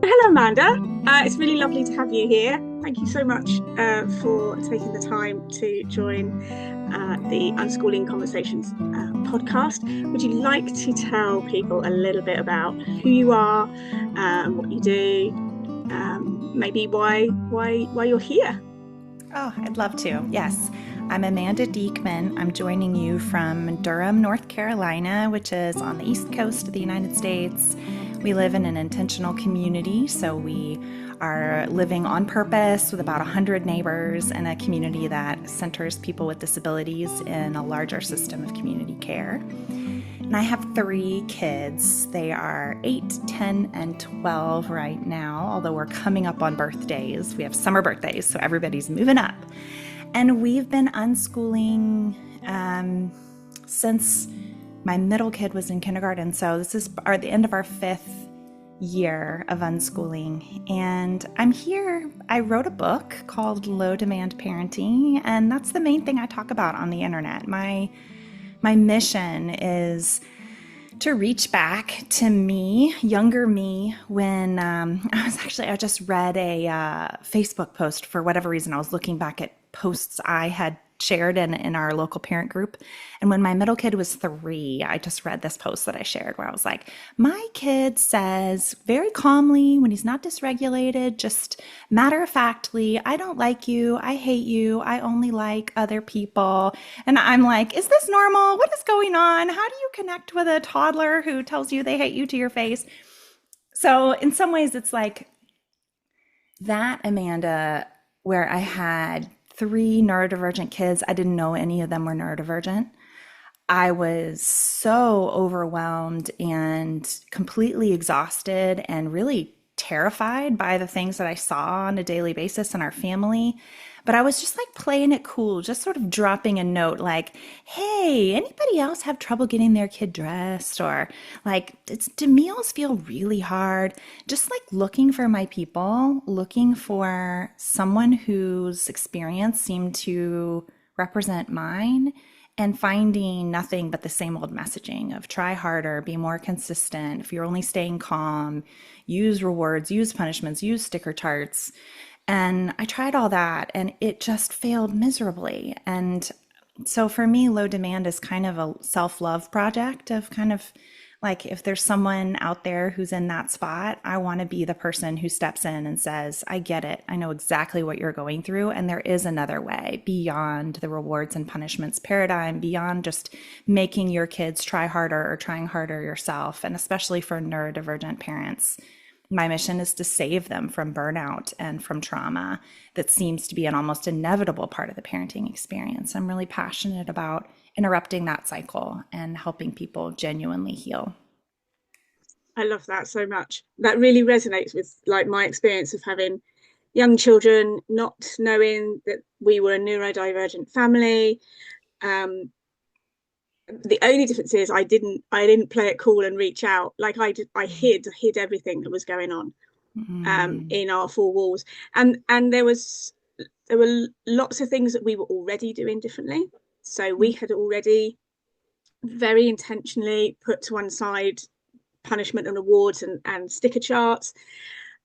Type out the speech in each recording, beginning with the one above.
Hello, Amanda. It's really lovely to have you here. Thank you so much for taking the time to join the Unschooling Conversations podcast. Would you like to tell people a little bit about who you are, what you do, maybe why you're here? Oh, I'd love to. Yes. I'm Amanda Diekman. I'm joining you from Durham, North Carolina, which is on the east coast of the United States. We live in an intentional community, so we are living on purpose with about 100 neighbors in a community that centers people with disabilities in a larger system of community care. And I have 3 kids. They are 8, 10, and 12 right now, although we're coming up on birthdays. We have summer birthdays, so everybody's moving up. And we've been unschooling since my middle kid was in kindergarten. So this is the end of our 5th year of unschooling. And I'm here. I wrote a book called Low Demand Parenting, and that's the main thing I talk about on the internet. My mission is to reach back to me, younger me, when I just read a Facebook post. For whatever reason, I was looking back at posts I had shared in our local parent group. And when my middle kid was 3, I just read this post that I shared where I was like, my kid says very calmly, when he's not dysregulated, just matter-of-factly, I don't like you, I hate you, I only like other people. And I'm like, is this normal? What is going on? How do you connect with a toddler who tells you they hate you to your face? So in some ways, it's like that, Amanda, where I had 3 neurodivergent kids. I didn't know any of them were neurodivergent. I was so overwhelmed and completely exhausted and really terrified by the things that I saw on a daily basis in our family. But I was just like playing it cool, just sort of dropping a note like, hey, anybody else have trouble getting their kid dressed? Or like, do meals feel really hard? Just like looking for my people, looking for someone whose experience seemed to represent mine, and finding nothing but the same old messaging of try harder, be more consistent. If you're only staying calm, use rewards, use punishments, use sticker charts. And I tried all that and it just failed miserably. And so for me, low demand is kind of a self-love project of kind of like, if there's someone out there who's in that spot, I want to be the person who steps in and says, I get it. I know exactly what you're going through. And there is another way beyond the rewards and punishments paradigm, beyond just making your kids try harder or trying harder yourself. And especially for neurodivergent parents, my mission is to save them from burnout and from trauma that seems to be an almost inevitable part of the parenting experience. I'm really passionate about interrupting that cycle and helping people genuinely heal. I love that so much. That really resonates with like my experience of having young children, not knowing that we were a neurodivergent family. The only difference is I didn't play it cool and reach out. Like I hid everything that was going on in our 4 walls. And there were lots of things that we were already doing differently. So we had already very intentionally put to one side punishment and awards and sticker charts.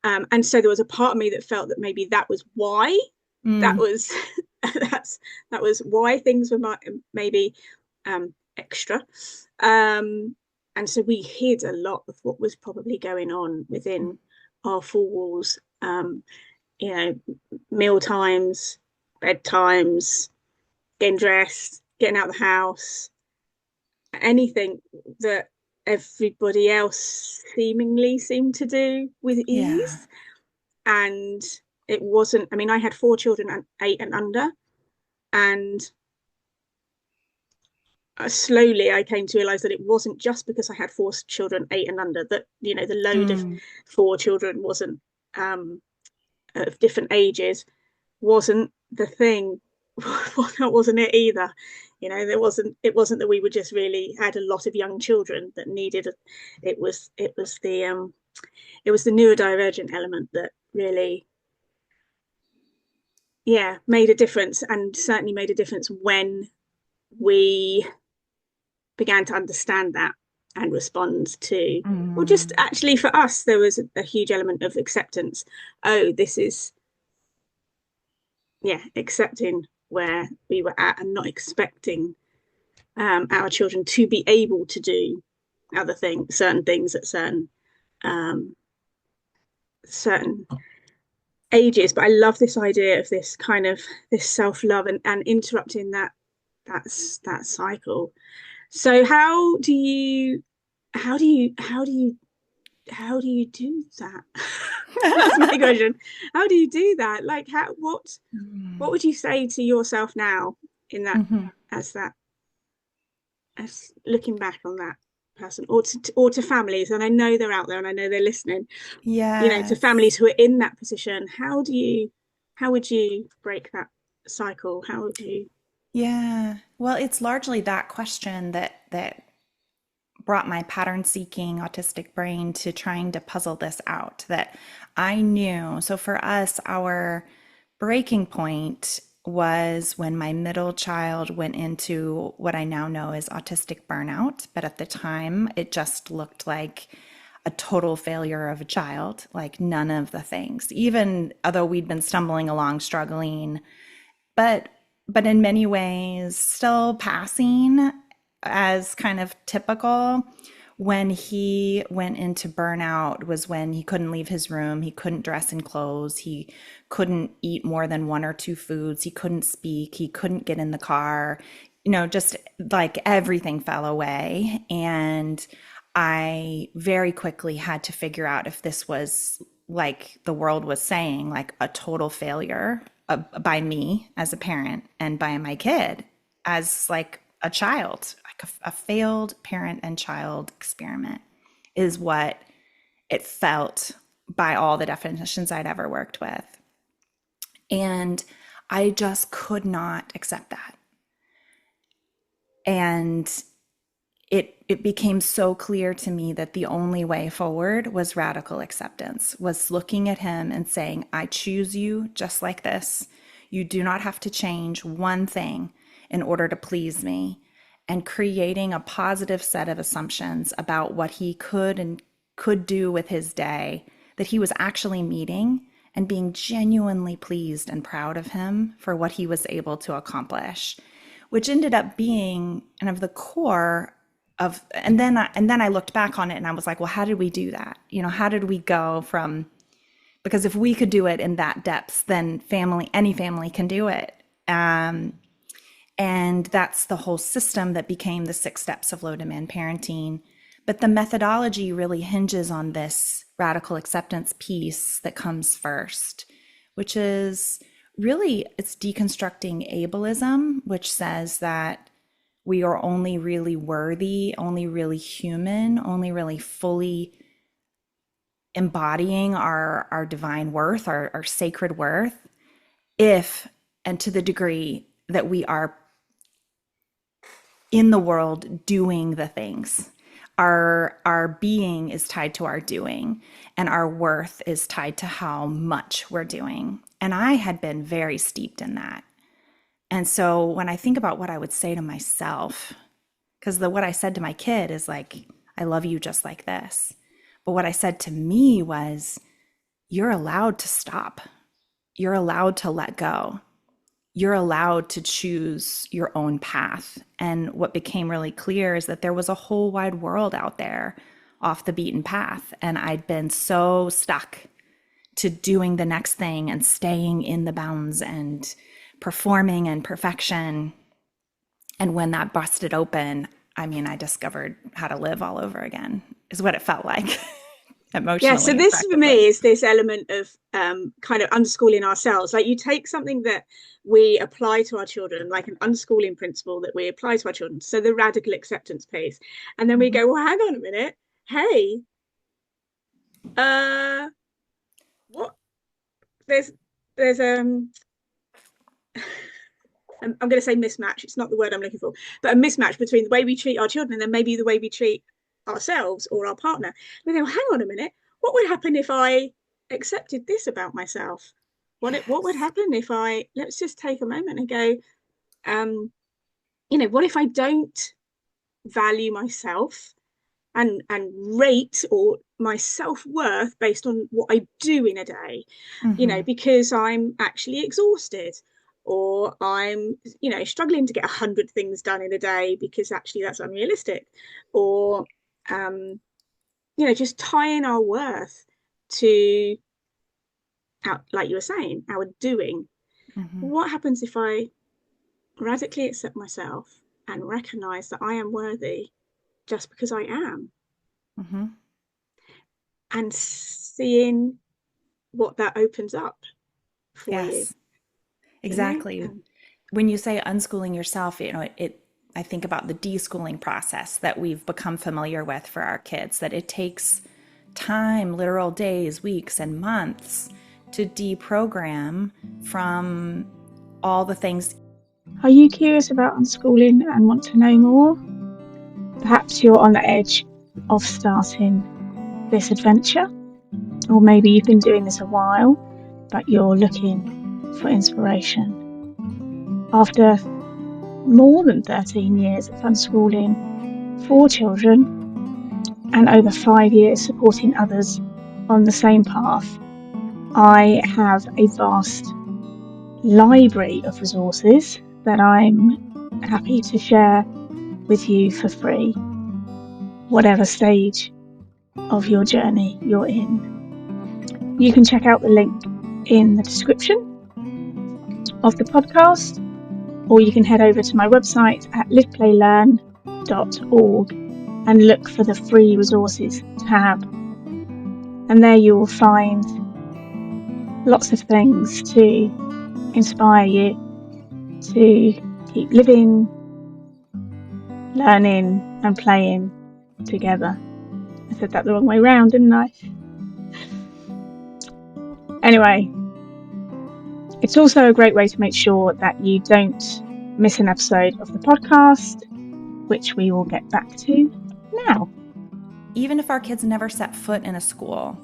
And so there was a part of me that felt that maybe that was why that was why things were maybe extra. And so we hid a lot of what was probably going on within our 4 walls, meal times, bedtimes, getting dressed, getting out of the house, anything that everybody else seemingly seemed to do with ease. Yeah. And it wasn't, I mean, I had 4 children, 8 and under, and slowly I came to realize that it wasn't just because I had 4 children, 8 and under, that, the load of 4 children wasn't of different ages wasn't the thing. Wasn't it either. it wasn't that we were just really had a lot of young children that needed it was the neurodivergent element that really, made a difference, and certainly made a difference when we began to understand that and respond to, or just actually for us, there was a huge element of acceptance. Oh, this is, accepting where we were at and not expecting our children to be able to do certain things at certain ages. But I love this idea of this kind of this self-love and interrupting that cycle. So how do you do that? That's my question. How do you do that? Like, what would you say to yourself now in that, as looking back on that person, or to families? And I know they're out there, and I know they're listening. To families who are in that position. How would you break that cycle? How would you? Yeah. Well, it's largely that question that brought my pattern seeking autistic brain to trying to puzzle this out, that I knew. So for us, our breaking point was when my middle child went into what I now know as autistic burnout. But at the time, it just looked like a total failure of a child, like none of the things, even although we'd been stumbling along, struggling, but in many ways still passing as kind of typical. When he went into burnout was when he couldn't leave his room, he couldn't dress in clothes, he couldn't eat more than one or two foods, he couldn't speak, he couldn't get in the car, just like everything fell away. And I very quickly had to figure out if this was, like the world was saying, like a total failure by me as a parent and by my kid as like a child, like a failed parent and child experiment is what it felt by all the definitions I'd ever worked with. And I just could not accept that. And it became so clear to me that the only way forward was radical acceptance, was looking at him and saying, I choose you just like this. You do not have to change one thing in order to please me, and creating a positive set of assumptions about what he could do with his day that he was actually meeting, and being genuinely pleased and proud of him for what he was able to accomplish, which ended up being kind of the core of, and then I looked back on it and I was like, well, how did we do that? How did we go from, because if we could do it in that depth, then any family can do it. And that's the whole system that became the 6 steps of low demand parenting. But the methodology really hinges on this radical acceptance piece that comes first, which is really, it's deconstructing ableism, which says that we are only really worthy, only really human, only really fully embodying our divine worth, our sacred worth, if and to the degree that we are in the world doing the things. Our being is tied to our doing, and our worth is tied to how much we're doing. And I had been very steeped in that. And so when I think about what I would say to myself, because what I said to my kid is like, I love you just like this. But what I said to me was, you're allowed to stop. You're allowed to let go. You're allowed to choose your own path. And what became really clear is that there was a whole wide world out there off the beaten path. And I'd been so stuck to doing the next thing and staying in the bounds and performing and perfection. And when that busted open, I discovered how to live all over again, is what it felt like. Emotionally. Yeah, so this for me is this element of kind of unschooling ourselves. Like, you take something that we apply to our children, like an unschooling principle that we apply to our children, so the radical acceptance piece, and then we go, well, hang on a minute, hey, what, there's I'm going to say mismatch. It's not the word I'm looking for, but a mismatch between the way we treat our children and then maybe the way we treat ourselves or our partner. We go, hang on a minute, what would happen if I accepted this about myself? What would happen if let's just take a moment and go, what if I don't value myself and rate or my self-worth based on what I do in a day, because I'm actually exhausted, or I'm struggling to get 100 things done in a day because actually that's unrealistic, or just tying our worth to like you were saying, our doing. What happens if I radically accept myself and recognize that I am worthy just because I am, and seeing what that opens up for you. Yes, exactly. When you say unschooling yourself, I think about the deschooling process that we've become familiar with for our kids, that it takes time, literal days, weeks, and months to deprogram from all the things. Are you curious about unschooling and want to know more? Perhaps you're on the edge of starting this adventure, or maybe you've been doing this a while, but you're looking for inspiration. After more than 13 years of unschooling 4 children and over 5 years supporting others on the same path, I have a vast library of resources that I'm happy to share with you for free, whatever stage of your journey you're in. You can check out the link in the description of the podcast, or you can head over to my website at liveplaylearn.org and look for the free resources tab. And there you will find lots of things to inspire you to keep living, learning and playing together. I said that the wrong way round, didn't I? Anyway, it's also a great way to make sure that you don't miss an episode of the podcast, which we will get back to now. Even if our kids never set foot in a school,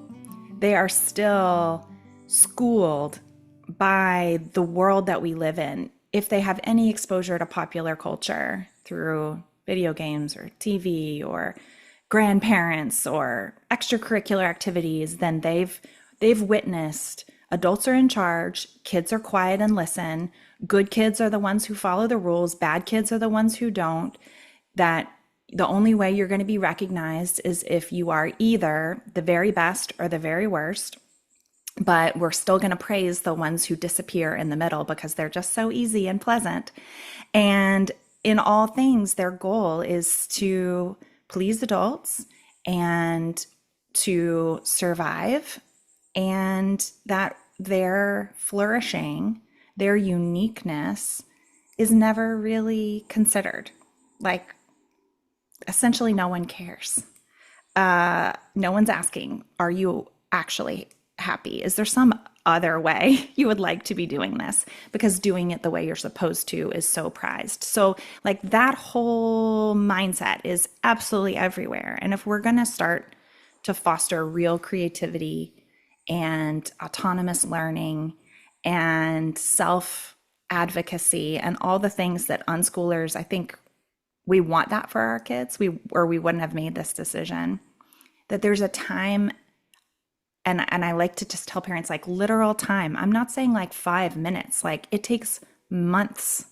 they are still schooled by the world that we live in. If they have any exposure to popular culture through video games or TV or grandparents or extracurricular activities, then they've witnessed adults are in charge, kids are quiet and listen, good kids are the ones who follow the rules, bad kids are the ones who don't, that the only way you're going to be recognized is if you are either the very best or the very worst. But we're still going to praise the ones who disappear in the middle because they're just so easy and pleasant. And in all things, their goal is to please adults and to survive, and that their flourishing, their uniqueness is never really considered. Like, essentially, no one cares. No one's asking, are you actually happy? Is there some other way you would like to be doing this? Because doing it the way you're supposed to is so prized. So like that whole mindset is absolutely everywhere. And if we're going to start to foster real creativity and autonomous learning and self-advocacy and all the things that unschoolers, I think we want that for our kids, or we wouldn't have made this decision, that there's a time. And I like to just tell parents, like, literal time. I'm not saying like 5 minutes. Like, it takes months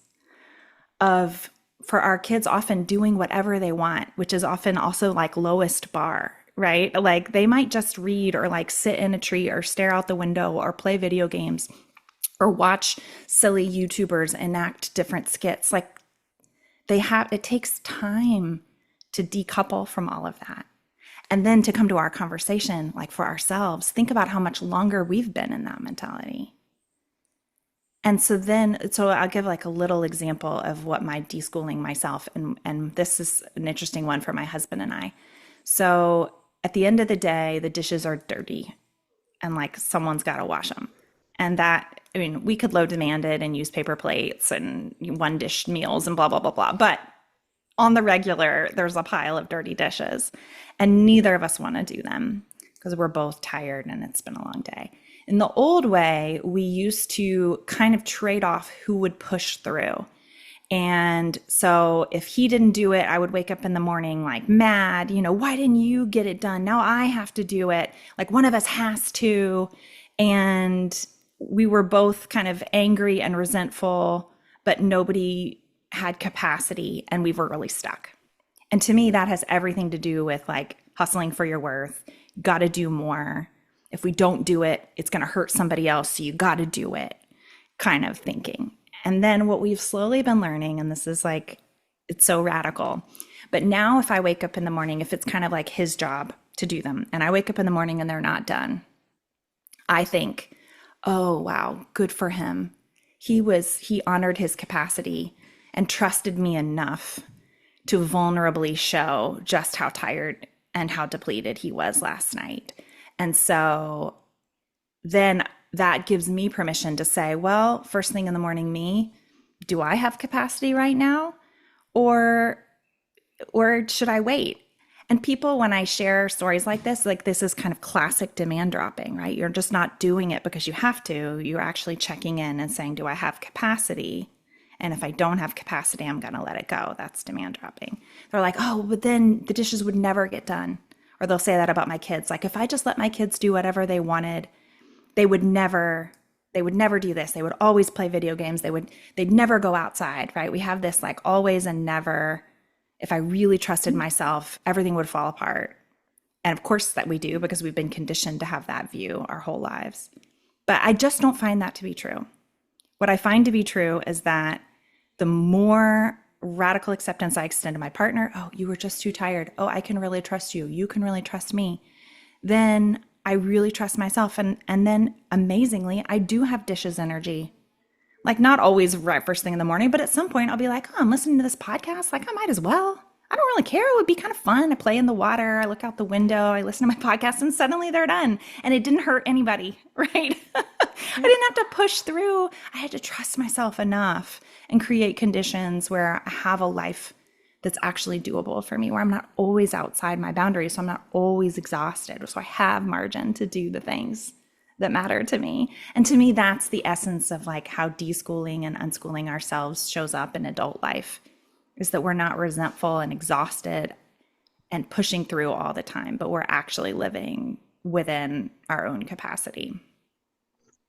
for our kids often doing whatever they want, which is often also like lowest bar, right? Like, they might just read or like sit in a tree or stare out the window or play video games or watch silly YouTubers enact different skits. Like, it takes time to decouple from all of that. And then to come to our conversation, like for ourselves, think about how much longer we've been in that mentality. And so I'll give like a little example of what my deschooling myself, and this is an interesting one for my husband and I. So at the end of the day, the dishes are dirty and like someone's got to wash them. And that I mean, we could low demand it and use paper plates and one dish meals and blah, blah, blah, blah. But on the regular, there's a pile of dirty dishes, and neither of us want to do them because we're both tired and it's been a long day. In the old way, we used to kind of trade off who would push through. And so if he didn't do it, I would wake up in the morning like mad, why didn't you get it done? Now I have to do it. Like one of us has to. And we were both kind of angry and resentful, but nobody had capacity and we were really stuck. And to me, that has everything to do with like hustling for your worth. Got to do more. If we don't do it, it's going to hurt somebody else. So you got to do it kind of thinking. And then what we've slowly been learning, and this is like, it's so radical. But now if I wake up in the morning, if it's kind of like his job to do them, and I wake up in the morning and they're not done, I think, oh, wow, good for him. He honored his capacity and trusted me enough to vulnerably show just how tired and how depleted he was last night. And so then that gives me permission to say, well, first thing in the morning, me, do I have capacity right now? Or should I wait? And people, when I share stories like this is kind of classic demand dropping, right? You're just not doing it because you have to. You're actually checking in and saying, do I have capacity? And if I don't have capacity, I'm going to let it go. That's demand dropping. They're like, oh, but then the dishes would never get done. Or they'll say that about my kids. Like, if I just let my kids do whatever they wanted, they would never do this. They would always play video games. They'd never go outside, right? We have this like always and never. If I really trusted myself, everything would fall apart. And of course that we do, because we've been conditioned to have that view our whole lives. But I just don't find that to be true. What I find to be true is that the more radical acceptance I extend to my partner, oh, you were just too tired. Oh, I can really trust you. You can really trust me. Then I really trust myself. And then amazingly, I do have dishes energy. Like not always right first thing in the morning, but at some point I'll be like, oh, I'm listening to this podcast. Like I might as well. I don't really care. It would be kind of fun. I play in the water. I look out the window. I listen to my podcast and suddenly they're done. And it didn't hurt anybody, right? I didn't have to push through. I had to trust myself enough and create conditions where I have a life that's actually doable for me, where I'm not always outside my boundaries. So I'm not always exhausted. So I have margin to do the things that matter to me. And to me, that's the essence of like how deschooling and unschooling ourselves shows up in adult life, is that we're not resentful and exhausted and pushing through all the time, but we're actually living within our own capacity.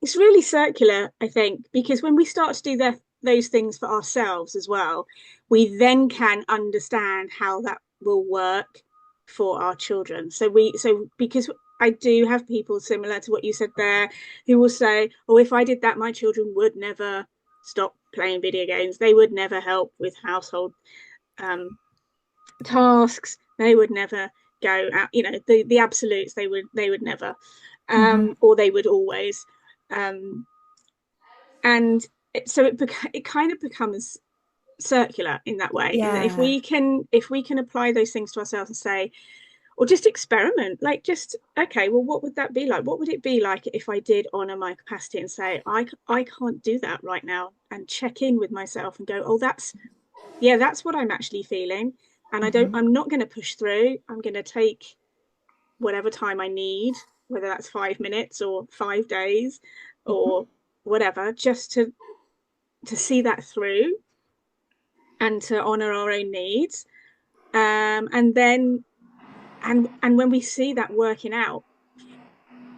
It's really circular, I think, because when we start to do those things for ourselves as well, we then can understand how that will work for our children. So because I do have people similar to what you said there who will say, oh, if I did that, my children would never stop playing video games. They would never help with household tasks. They would never go out, the absolutes, they would never, or they would always. And so it kind of becomes circular in that way. Yeah. If we can apply those things to ourselves and say, or just experiment, like just, okay, well, what would that be like? What would it be like if I did honor my capacity and say, I can't do that right now, and check in with myself and go, oh, that's what I'm actually feeling. And I'm not going to push through. I'm going to take whatever time I need, whether that's 5 minutes or 5 days or whatever, just to see that through and to honor our own needs. And then, and when we see that working out,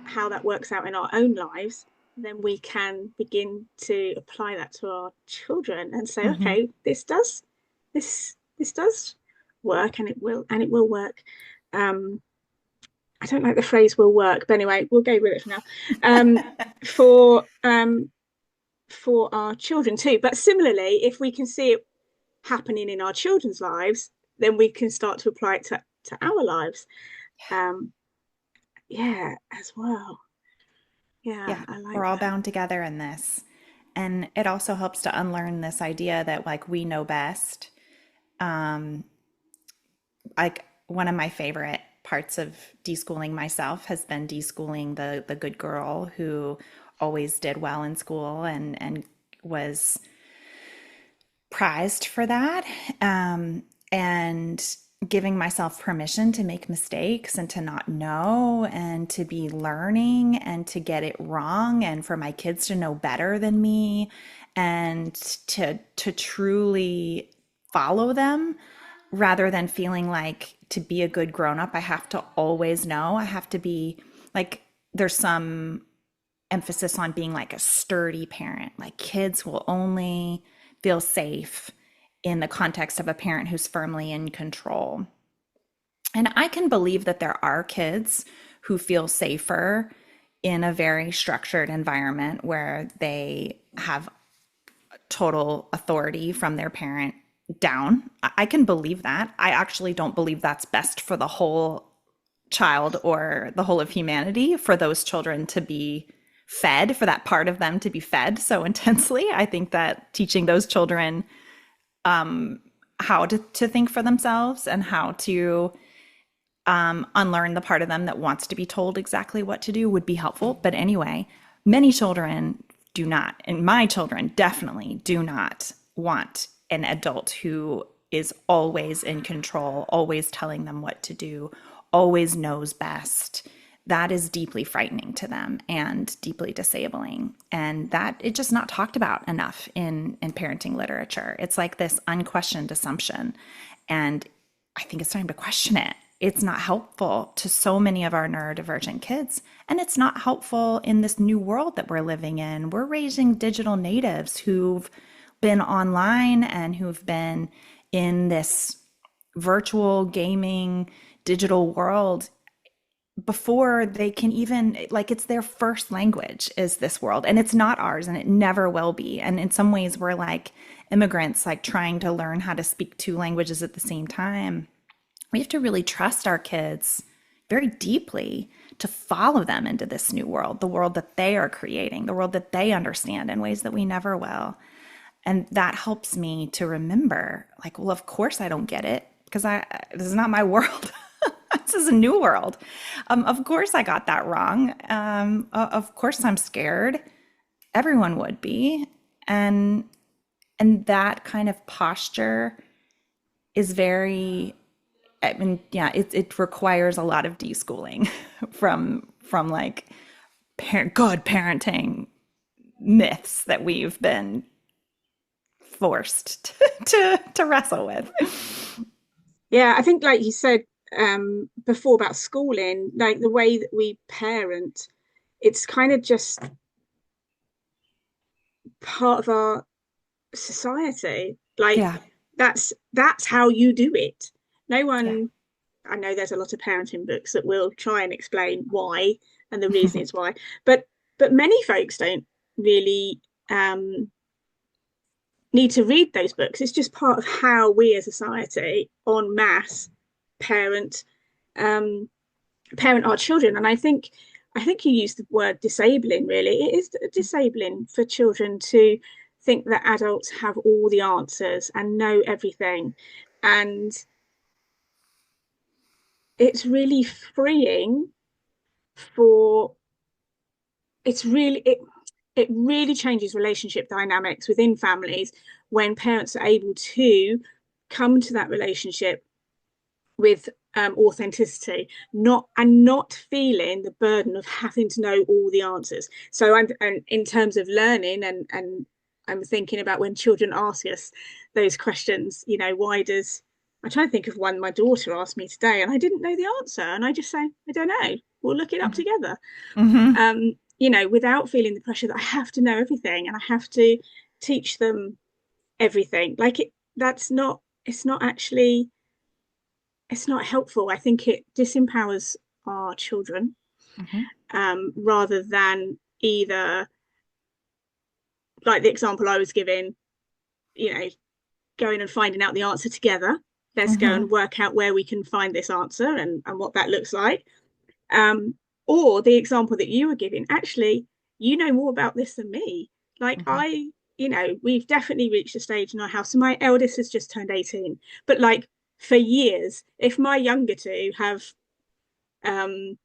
how that works out in our own lives, then we can begin to apply that to our children and say, okay, this does work, and it will work. I don't like the phrase "will work," but anyway, we'll go with it for now. For our children too. But similarly, if we can see it happening in our children's lives, then we can start to apply it to our lives. As well. Yeah, I like we're all that. bound together in this. And it also helps to unlearn this idea that like we know best. Like one of my favorite parts of deschooling myself has been deschooling the good girl who always did well in school and was prized for that. And giving myself permission to make mistakes and to not know and to be learning and to get it wrong and for my kids to know better than me and to truly follow them rather than feeling like to be a good grown up I have to always know. I have to be like, there's some emphasis on being like a sturdy parent. Like kids will only feel safe in the context of a parent who's firmly in control. And I can believe that there are kids who feel safer in a very structured environment where they have total authority from their parent down. I can believe that. I actually don't believe that's best for the whole child or the whole of humanity, for those children to be fed, for that part of them to be fed so intensely. I think that teaching those children how to think for themselves and how to unlearn the part of them that wants to be told exactly what to do would be helpful. But anyway, many children do not, and my children definitely do not want an adult who is always in control, always telling them what to do, always knows best. That is deeply frightening to them and deeply disabling. And that it's just not talked about enough in parenting literature. It's like this unquestioned assumption. And I think it's time to question it. It's not helpful to so many of our neurodivergent kids. And it's not helpful in this new world that we're living in. We're raising digital natives who've been online and who've been in this virtual gaming digital world before they can even, like, it's their first language is this world, and it's not ours, and it never will be. And in some ways we're like immigrants, like trying to learn how to speak two languages at the same time. We have to really trust our kids very deeply to follow them into this new world, the world that they are creating, the world that they understand in ways that we never will. And that helps me to remember, like, well, of course I don't get it, because this is not my world. This is a new world. Of course I got that wrong. Of course I'm scared. Everyone would be. And that kind of posture is very, I mean, yeah, it requires a lot of deschooling from like good parenting myths that we've been forced to wrestle with. Yeah, I think like you said before about schooling, like the way that we parent, it's kind of just part of our society. Like Yeah. that's how you do it. No Yeah. one, I know there's a lot of parenting books that will try and explain why and the reasons why, but many folks don't really need to read those books. It's just part of how we as a society en masse parent parent our children. And I think you used the word disabling. Really, it is disabling for children to think that adults have all the answers and know everything. And it's really freeing for it's really it really changes relationship dynamics within families when parents are able to come to that relationship with authenticity, not feeling the burden of having to know all the answers. So and in terms of learning, and I'm thinking about when children ask us those questions, why does, I try to think of one my daughter asked me today and I didn't know the answer, and I just say, I don't know, we'll look it up together. Mm-hmm. Without feeling the pressure that I have to know everything and I have to teach them everything. Like that's not, it's not helpful. I think it disempowers our children, Mm-hmm. rather than either, like the example I was giving, you know, going and finding out the answer together. Let's go Mm-hmm. and work out where we can find this answer and what that looks like. Um, or the example that you were giving, actually, you know more about this than me. Like Mm-hmm. we've definitely reached a stage in our house. So my eldest has just turned 18, but like for years, if my younger two have um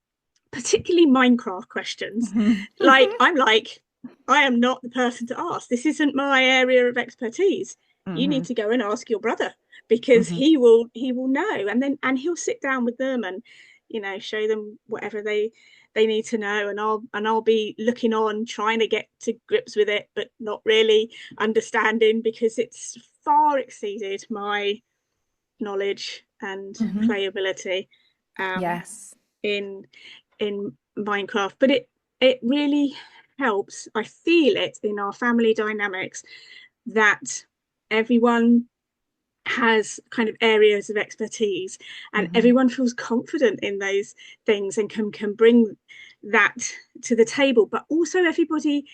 particularly Minecraft questions. Like, I'm like, I am not the person to ask. This isn't my area of expertise. You need to go and ask your brother, because he will know, and he'll sit down with them and, show them whatever they need to know, and I'll be looking on, trying to get to grips with it, but not really understanding, because it's far exceeded my knowledge and playability Yes. in Minecraft. But it really helps. I feel it in our family dynamics that everyone has kind of areas of expertise, and everyone feels confident in those things and can bring that to the table, but also everybody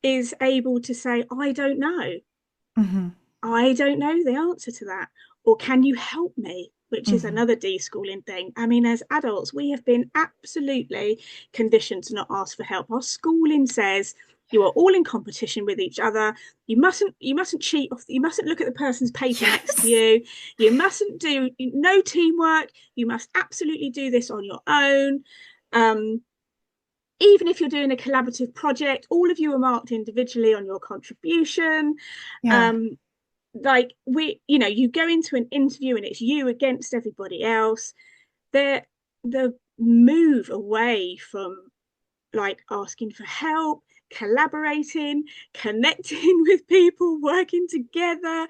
is able to say, I don't know. I don't know the answer to that, or can you help me, which is another deschooling thing. I mean, as adults, we have been absolutely conditioned to not ask for help. Our schooling says you are all in competition with each other. You mustn't cheat off. You mustn't look at the person's paper next to you. You mustn't do no teamwork. You must absolutely do this on your own. Even if you're doing a collaborative project, all of you are marked individually on your contribution. Like, you go into an interview and it's you against everybody else. The move away from, like, asking for help, collaborating, connecting with people, working together,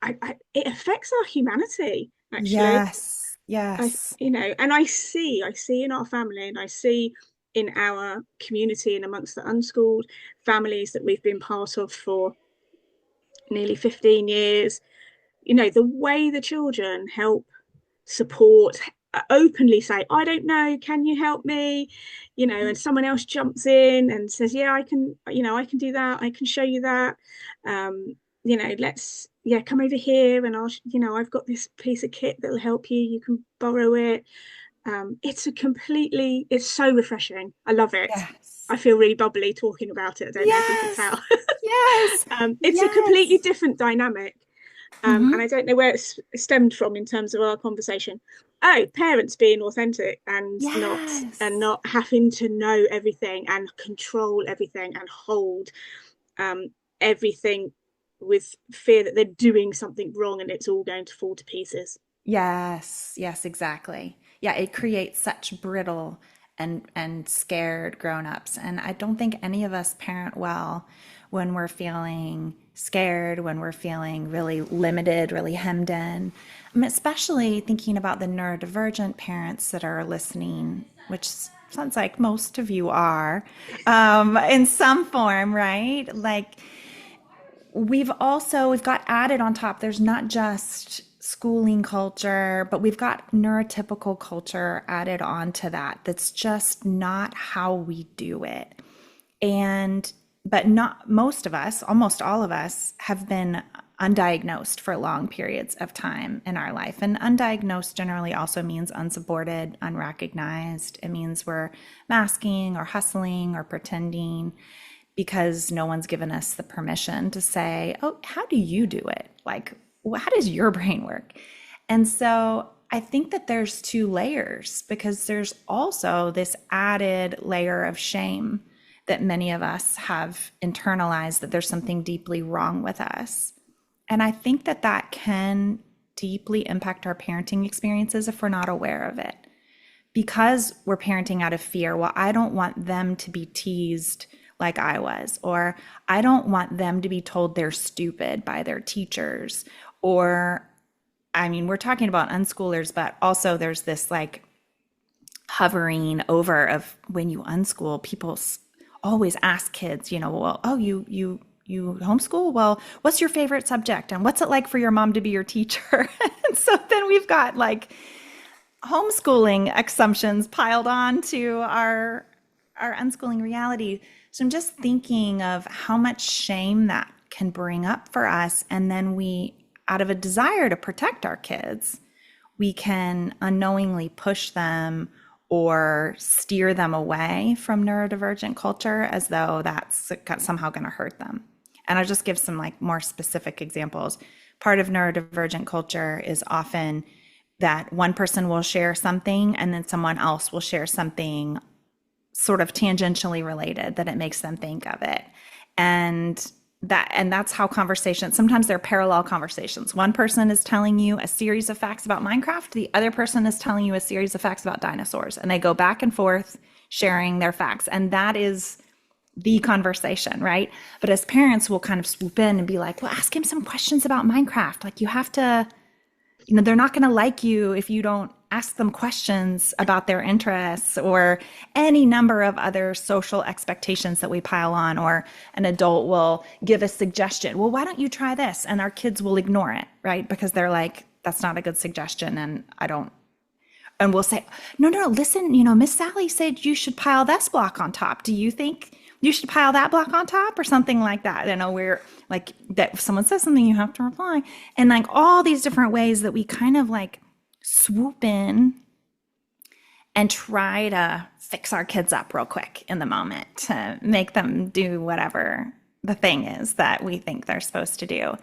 it affects our humanity, actually. Yes. And I see in our family, and I see in our community and amongst the unschooled families that we've been part of for nearly 15 years, the way the children help, support, openly say, I don't know, can you help me? And someone else jumps in and says, yeah, I can do that, I can show you that. Let's come over here, and I've got this piece of kit that'll help you, you can borrow it. It's so refreshing. I love it. I feel really bubbly talking about it. I don't know if you can tell. It's a completely different dynamic. And I don't know where it's stemmed from in terms of our conversation. Parents being authentic and not having to know everything and control everything and hold everything with fear that they're doing something wrong and it's all going to fall to pieces. Yes, exactly. Yeah, it creates such brittle and scared grown-ups. And I don't think any of us parent well when we're feeling scared, when we're feeling really limited, really hemmed in. Especially thinking about the neurodivergent parents that are listening, which sounds like most of you are, in some form, right? Like, we've got added on top, there's not just schooling culture, but we've got neurotypical culture added on to that. That's just not how we do it. But not most of us, almost all of us, have been undiagnosed for long periods of time in our life. And undiagnosed generally also means unsupported, unrecognized. It means we're masking or hustling or pretending, because no one's given us the permission to say, oh, how do you do it? Like, how does your brain work? And so I think that there's two layers, because there's also this added layer of shame that many of us have internalized, that there's something deeply wrong with us. And I think that that can deeply impact our parenting experiences if we're not aware of it, because we're parenting out of fear. Well, I don't want them to be teased like I was, or I don't want them to be told they're stupid by their teachers. Or, I mean, we're talking about unschoolers, but also there's this like hovering over of, when you unschool, people always ask kids, well, oh, you homeschool? Well, what's your favorite subject? And what's it like for your mom to be your teacher? And so then we've got like homeschooling assumptions piled on to our unschooling reality. So I'm just thinking of how much shame that can bring up for us. And then we, out of a desire to protect our kids, we can unknowingly push them or steer them away from neurodivergent culture as though that's somehow going to hurt them. And I'll just give some like more specific examples. Part of neurodivergent culture is often that one person will share something and then someone else will share something sort of tangentially related that it makes them think of it. And that's how conversations, sometimes they're parallel conversations. One person is telling you a series of facts about Minecraft. The other person is telling you a series of facts about dinosaurs, and they go back and forth sharing their facts. And that is the conversation, right? But as parents, we'll kind of swoop in and be like, well, ask him some questions about Minecraft. Like, you have to, they're not going to like you if you don't ask them questions about their interests, or any number of other social expectations that we pile on. Or an adult will give a suggestion. Well, why don't you try this? And our kids will ignore it, right? Because they're like, that's not a good suggestion. And we'll say, no, listen, Miss Sally said you should pile this block on top. Do you think you should pile that block on top, or something like that? We're like, that if someone says something, you have to reply. And like all these different ways that we kind of like swoop in and try to fix our kids up real quick in the moment to make them do whatever the thing is that we think they're supposed to do.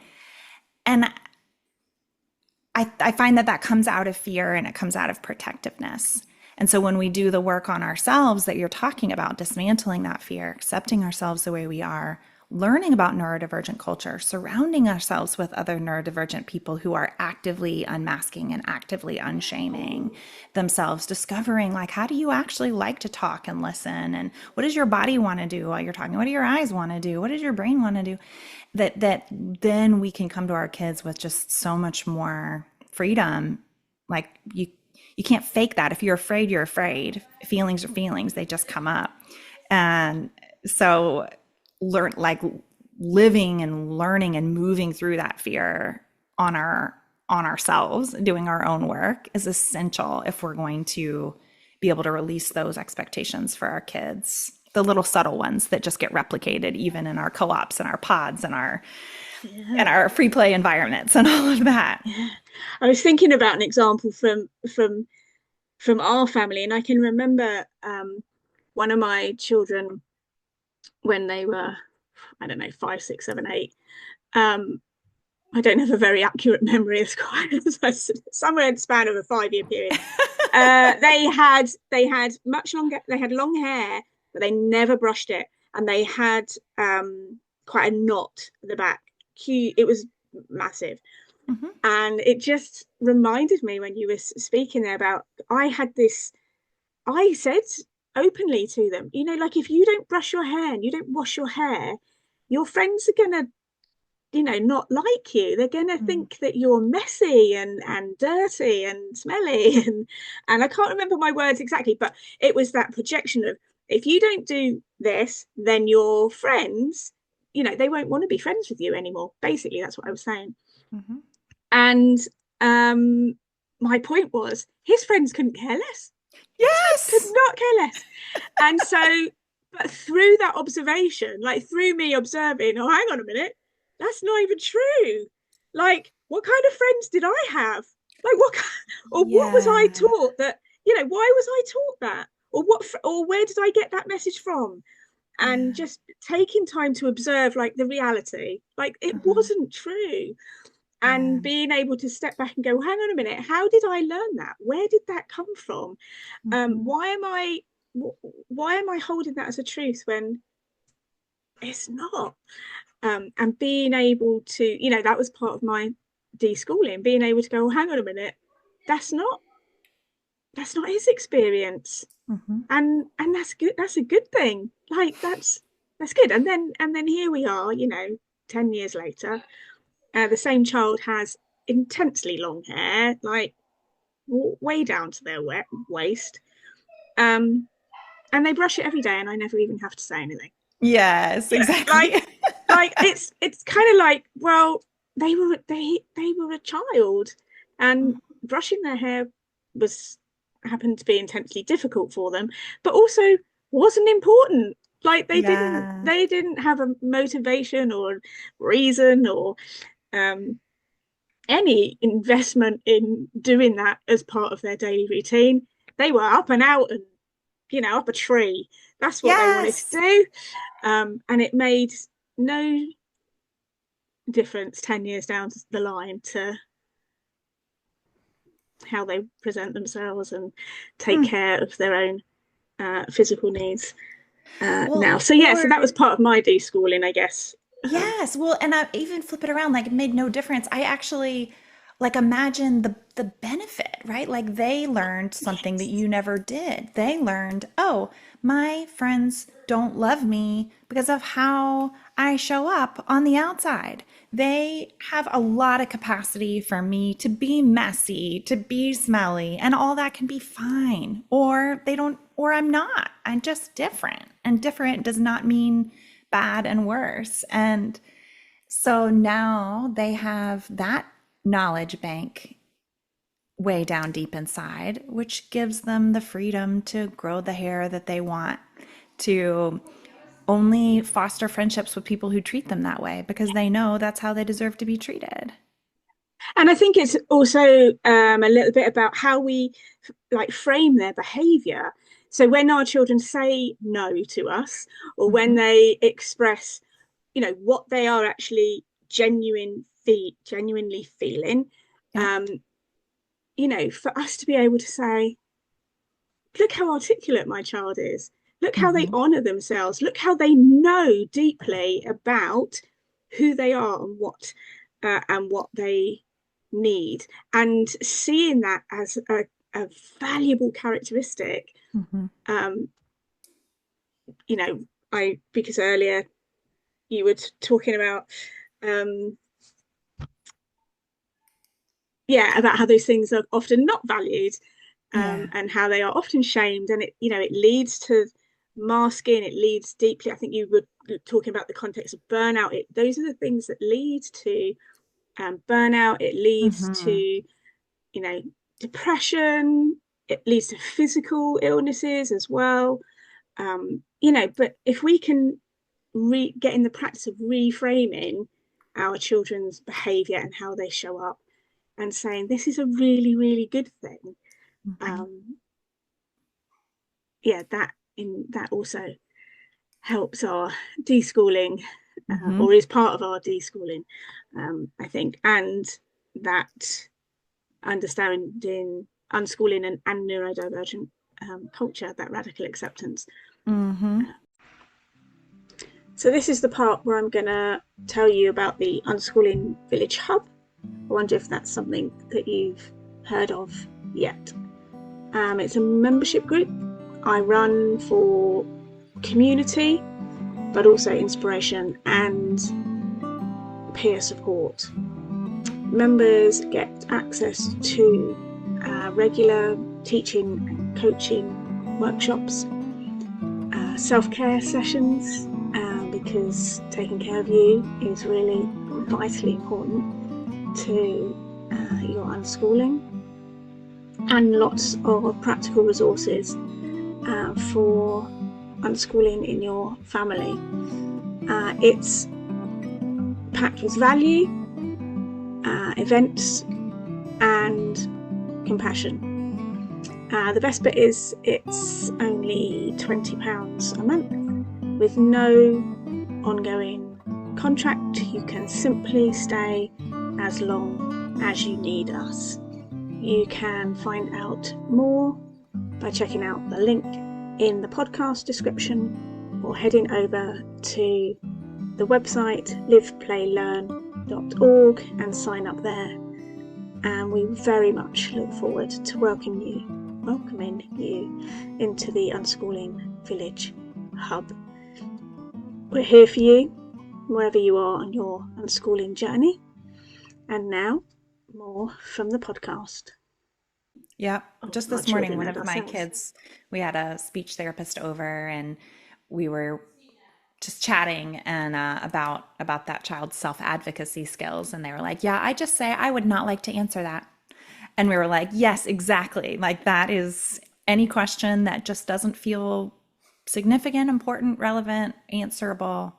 And I find that comes out of fear, and it comes out of protectiveness. And so when we do the work on ourselves that you're talking about, dismantling that fear, accepting ourselves the way we are, learning about neurodivergent culture, surrounding ourselves with other neurodivergent people who are actively unmasking and actively unshaming themselves, discovering like, how do you actually like to talk and listen? And what does your body want to do while you're talking? What do your eyes want to do? What does your brain want to do? That then we can come to our kids with just so much more freedom. Like you can't fake that. If you're afraid, you're afraid. Feelings are feelings. They just come up. And so living and learning and moving through that fear on ourselves, doing our own work, is essential if we're going to be able to release those expectations for our kids, the little subtle ones that just get replicated even in our co-ops and our pods and our free play environments and all of that. Yeah. I was thinking about an example from our family, and I can remember one of my children, when they were, I don't know, 5, 6, 7, 8. I don't have a very accurate memory. It's quite somewhere in the span of a 5-year period. They had much longer. They had long hair, but they never brushed it, and they had quite a knot at the back. Cute. It was massive. Mm-hmm. And it just reminded me when you were speaking there about, I said openly to them, like, if you don't brush your hair and you don't wash your hair, your friends are gonna, not like you. They're gonna think that you're messy and dirty and smelly, and I can't remember my words exactly, but it was that projection of, if you don't do this, then your friends, they won't want to be friends with you anymore. Basically, that's what I was saying. Mm-hmm. And my point was, his friends couldn't care less. Yes, could not care less. And so, but through that observation, like through me observing, oh, hang on a minute, that's not even true. Like, what kind of friends did I have? Like, what was I taught that, why was I taught that? Or where did I get that message from? And just taking time to observe, like, the reality, like, it wasn't true. And being able to step back and go, hang on a minute, how did I learn that? Where did that come from? Why am I holding that as a truth when it's not? And being able to, that was part of my deschooling, being able to go, hang on a minute, that's not his experience. And that's good. That's a good thing. Like, that's good. And then here we are, 10 years later. The same child has intensely long hair, like way down to their waist, and they brush it every day, and I never even have to say anything. Yes, exactly. Like it's kind of like, well, they were a child, and brushing their hair happened to be intensely difficult for them, but also wasn't important. Like, they didn't have a motivation or reason or any investment in doing that as part of their daily routine. They were up and out and, up a tree. That's what they wanted to do. And it made no difference 10 years down the line to how they present themselves and take care of their own physical needs now. So so that was part of my deschooling, I guess. Yes. Well, and I even flip it around, like it made no difference. I actually like imagine the benefit, right? Like they learned something that you never did. They learned, oh, my friends don't love me because of how I show up on the outside. They have a lot of capacity for me to be messy, to be smelly, and all that can be fine. Or they don't, or I'm not. I'm just different. And different does not mean bad and worse. And so now they have that knowledge bank way down deep inside, which gives them the freedom to grow the hair that they want, to only foster friendships with people who treat them that way because they know that's how they deserve to be treated. And I think it's also a little bit about how we like frame their behavior. So when our children say no to us, or when they express, you know, what they are actually genuinely feeling, you know, for us to be able to say, look how articulate my child is. Look how they honor themselves. Look how they know deeply about who they are and what they need. And seeing that as a valuable characteristic, you know, because earlier you were talking about about how those things are often not valued, and how they are often shamed, and it leads to masking. It leads deeply. I think you were talking about the context of burnout. Those are the things that lead to burnout. It leads to depression. It leads to physical illnesses as well. But if we can get in the practice of reframing our children's behavior and how they show up, and saying this is a really, really good thing, that also helps our deschooling, or is part of our deschooling, I think, and that understanding unschooling and neurodivergent culture, that radical acceptance. So this is the part where I'm going to tell you about the Unschooling Village Hub. I wonder if that's something that you've heard of yet. It's a membership group I run for community, but also inspiration and peer support. Members get access to regular teaching and coaching workshops, self-care sessions, because taking care of you is really vitally important to your unschooling, and lots of practical resources for unschooling in your family. It's packed with value, events, and compassion. The best bit is it's only £20 a month with no ongoing contract. You can simply stay as long as you need us. You can find out more by checking out the link in the podcast description, or heading over to the website liveplaylearn.org and sign up there. And we very much look forward to welcoming you into the Unschooling Village Hub. We're here for you wherever you are on your unschooling journey. And now, more from the podcast. Yeah, just this morning, one of my kids, we had a speech therapist over, and we were just chatting and about that child's self-advocacy skills, and they were like, yeah, I just say I would not like to answer that. And we were like, yes, exactly. Like, that is any question that just doesn't feel significant, important, relevant, answerable.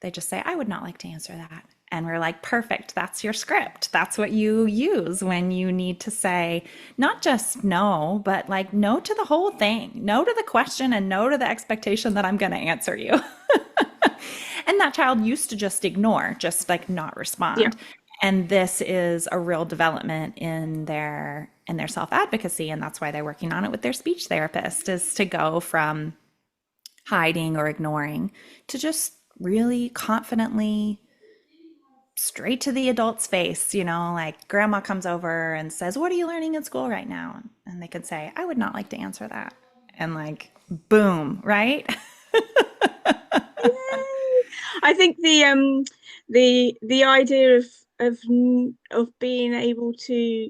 They just say, I would not like to answer that. And we're like, perfect. That's your script. That's what you use when you need to say not just no, but like no to the whole thing, no to the question, and no to the expectation that I'm going to answer you. And that child used to just ignore, just like not respond. Yeah. And this is a real development in their self-advocacy, and that's why they're working on it with their speech therapist, is to go from hiding or ignoring to just really confidently straight to the adult's face, like grandma comes over and says, "What are you learning in school right now?" And they could say, "I would not like to answer that." And like, boom, right? I think the idea of being able to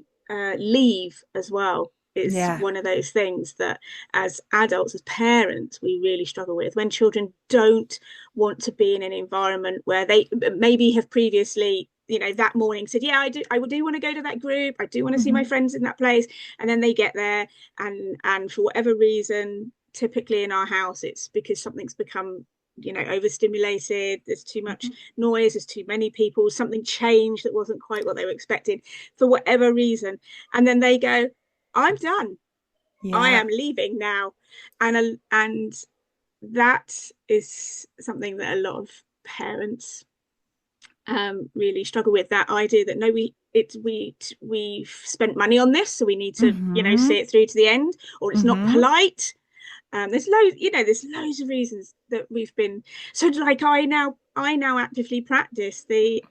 leave as well is Yeah. one of those things that as adults, as parents, we really struggle with when children don't want to be in an environment where they maybe have previously, that morning said, yeah, I do want to go to that group, I do want to see my Mm-hmm. friends in that place, and then they get there and for whatever reason, typically in our house it's because something's become overstimulated, there's too much Mm-hmm. noise, there's too many people, something changed that wasn't quite what they were expecting for whatever reason, and then they go, I'm done, I Yeah. am leaving now. And that is something that a lot of parents really struggle with, that idea that no, we've spent money on this, so we need to Mm-hmm. see it through to the end, or it's not Mm-hmm. polite. There's loads of reasons that we've been, so like I now actively practice it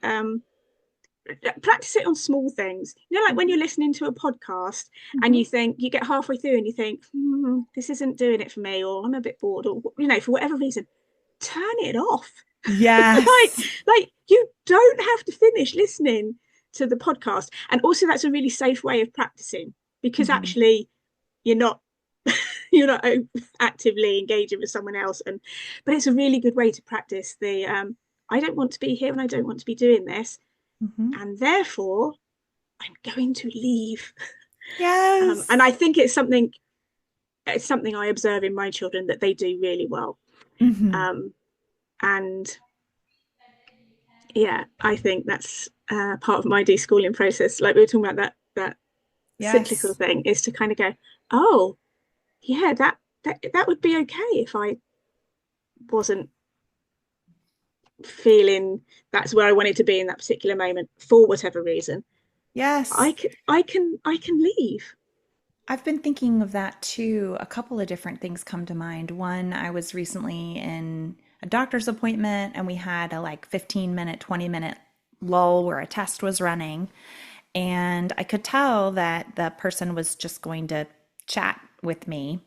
on small things, like when you're listening to a podcast and Mm-hmm. you get halfway through and you think, this isn't doing it for me, or I'm a bit bored, or for whatever reason, turn it off. like Yes. like you don't have to finish listening to the podcast. And also that's a really safe way of practicing, because Mm-hmm. actually you're not you're not actively engaging with someone else, but it's a really good way to practice the I don't want to be here and I don't want to be doing this, Mm-hmm. and therefore I'm going to leave. And Yes. I think it's something I observe in my children that they do really well. Mm-hmm. um, and yeah, I think that's part of my deschooling process, like we were talking about, that cyclical Yes. thing, is to kind of go, oh yeah, that would be okay if I wasn't feeling that's where I wanted to be in that particular moment for whatever reason. Yes. I can leave. I've been thinking of that too. A couple of different things come to mind. One, I was recently in a doctor's appointment and we had a like 15-minute, 20-minute lull where a test was running. And I could tell that the person was just going to chat with me.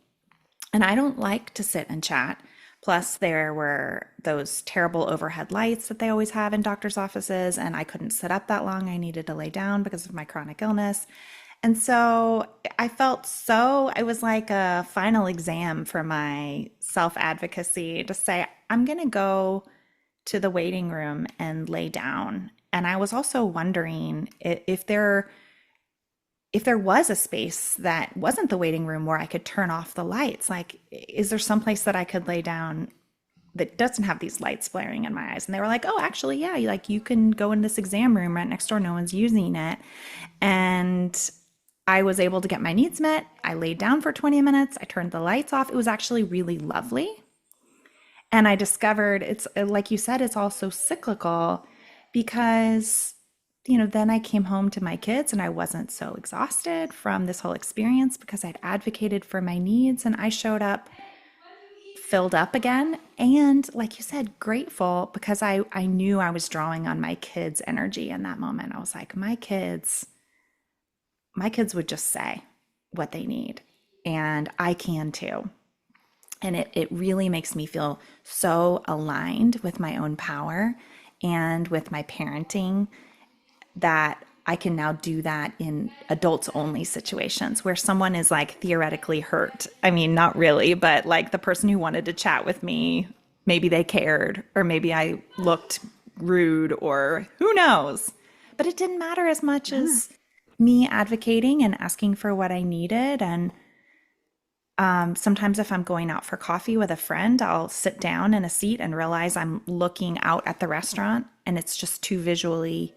And I don't like to sit and chat. Plus, there were those terrible overhead lights that they always have in doctor's offices, and I couldn't sit up that long. I needed to lay down because of my chronic illness. And so it was like a final exam for my self advocacy to say, I'm going to go to the waiting room and lay down. And I was also wondering if there was a space that wasn't the waiting room where I could turn off the lights. Like, is there some place that I could lay down that doesn't have these lights blaring in my eyes? And they were like, oh, actually, yeah, you can go in this exam room right next door. No one's using it. And I was able to get my needs met. I laid down for 20 minutes. I turned the lights off. It was actually really lovely. And I discovered it's like you said, it's also cyclical because, then I came home to my kids and I wasn't so exhausted from this whole experience because I'd advocated for my needs and I showed up filled up again. And like you said, grateful because I knew I was drawing on my kids' energy in that moment. I was like, my kids would just say what they need, and I can too. And it really makes me feel so aligned with my own power and with my parenting that I can now do that in adults only situations where someone is like theoretically hurt. I mean, not really, but like the person who wanted to chat with me, maybe they cared, or maybe I looked rude, or who knows. But it didn't matter as much Yeah. as me advocating and asking for what I needed. And sometimes if I'm going out for coffee with a friend, I'll sit down in a seat and realize I'm looking out at the restaurant and it's just too visually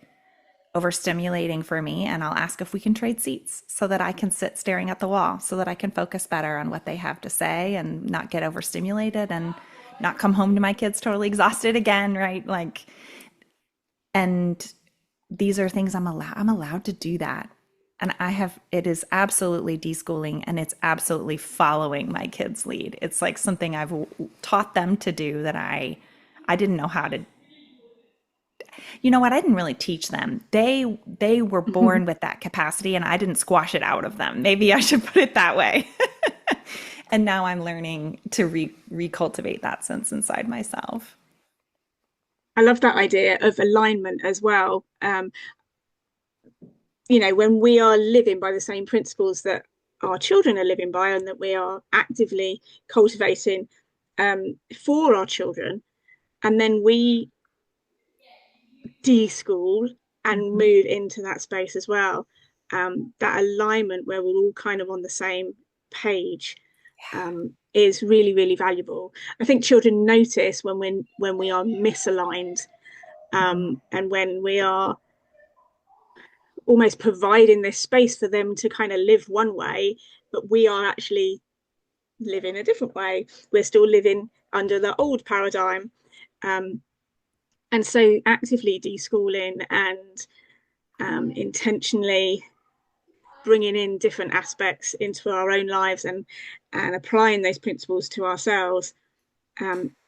overstimulating for me. And I'll ask if we can trade seats so that I can sit staring at the wall so that I can focus better on what they have to say and not get overstimulated and not come home to my kids totally exhausted again, right? Like, and these are things I'm allowed to do that. And it is absolutely deschooling, and it's absolutely following my kids' lead. It's like something I've taught them to do that I didn't know how to. You know what? I didn't really teach them. They were born with that capacity, and I didn't squash it out of them. Maybe I should put it that way. And now I'm learning to recultivate that sense inside myself. I love that idea of alignment as well. When we are living by the same principles that our children are living by, and that we are actively cultivating for our children, and then we deschool and move into that space as well. That alignment where we're all kind of on the same page is really, really valuable. I think children notice when we are misaligned, and when we are almost providing this space for them to kind of live one way, but we are actually living a different way. We're still living under the old paradigm. And so actively deschooling and intentionally bringing in different aspects into our own lives and applying those principles to ourselves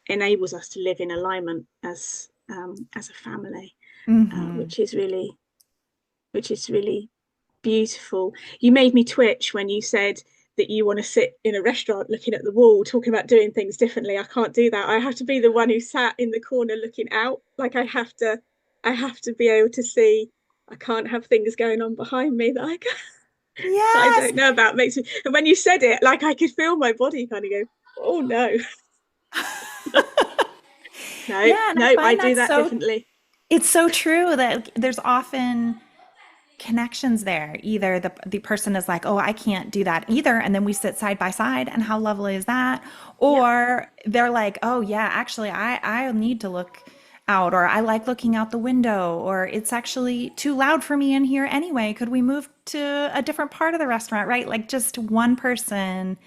enables us to live in alignment as a family, which is really beautiful. You made me twitch when you said that you want to sit in a restaurant looking at the wall talking about doing things differently. I can't do that. I have to be the one who sat in the corner looking out. Like I have to be able to see. I can't have things going on behind me that that I Yes. don't know about. Makes me, and when you said it, like I could feel my body kind of go, oh no. No, Yeah, and I no, I find do that that differently. it's so true that there's often connections there. Either the person is like, oh, I can't do that either. And then we sit side by side, and how lovely is that? Yeah. Or they're like, oh yeah, actually I need to look out, or I like looking out the window, or it's actually too loud for me in here anyway. Could we move to a different part of the restaurant, right? Like just one person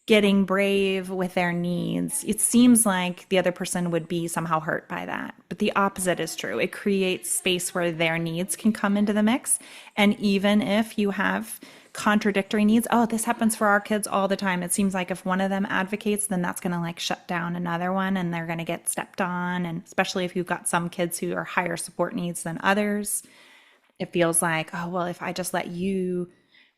getting brave with their needs. It seems like the other person would be somehow hurt by that. But the opposite is true. It creates space where their needs can come into the mix. And even if you have contradictory needs, oh, this happens for our kids all the time. It seems like if one of them advocates, then that's going to like shut down another one, and they're going to get stepped on. And especially if you've got some kids who are higher support needs than others, it feels like, oh, well, if I just let you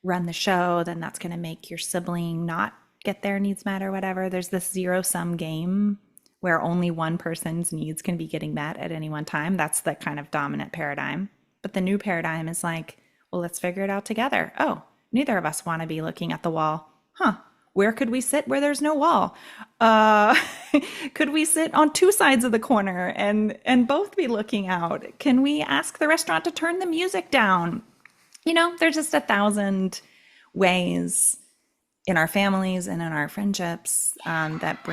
run the show, then that's going to make your sibling not get their needs met or whatever. There's this zero sum game where only one person's needs can be getting met at any one time. That's the kind of dominant paradigm. But the new paradigm is like, well, let's figure it out together. Oh, neither of us want to be looking at the wall. Huh. Where could we sit where there's no wall? Could we sit on two sides of the corner and both be looking out? Can we ask the restaurant to turn the music down? There's just 1,000 ways in our families and in our friendships that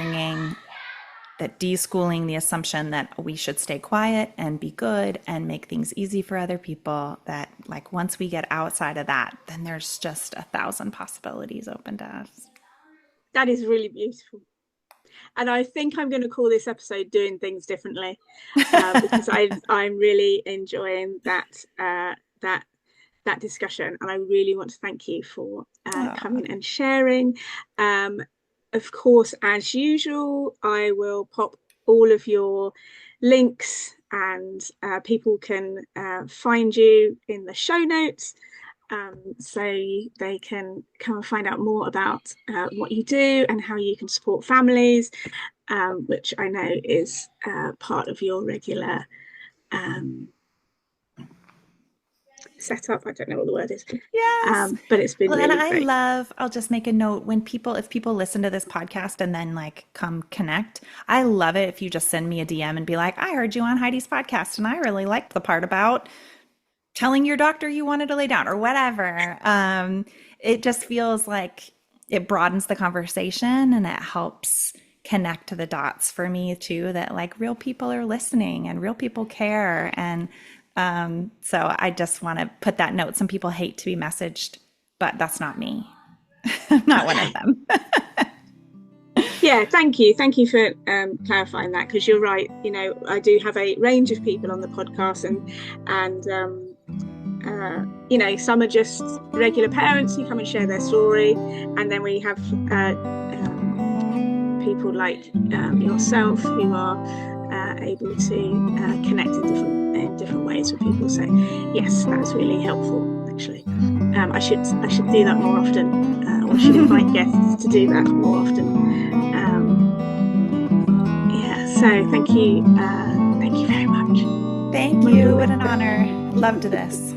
deschooling the assumption that we should stay quiet and be good and make things easy for other people, that like once we get outside of that, then there's just 1,000 possibilities open to us. That is really beautiful. And I think I'm going to call this episode "Doing Things Differently," because I'm really enjoying that discussion, and I really want to thank you for coming and sharing. Of course, as usual, I will pop all of your links, and people can find you in the show notes. So they can come and find out more about what you do and how you can support families, which I know is part of your regular setup. I don't know what the word is. Yes. But it's been And really great. I'll just make a note if people listen to this podcast and then like come connect, I love it if you just send me a DM and be like, I heard you on Heidi's podcast and I really liked the part about telling your doctor you wanted to lay down or whatever. It just feels like it broadens the conversation and it helps connect the dots for me too, that like real people are listening and real people care. And so I just want to put that note. Some people hate to be messaged, but that's not me. I'm not one of them. Yeah, thank you for clarifying that, because you're right. I do have a range of people on the podcast, and some are just regular parents who come and share their story, and then we have people like yourself who are able to connect in different ways with people. So yes, that's really helpful, actually. I should do that more often, or should invite guests to do that more often. So thank you very much. Thank you. What an honor. Loved this.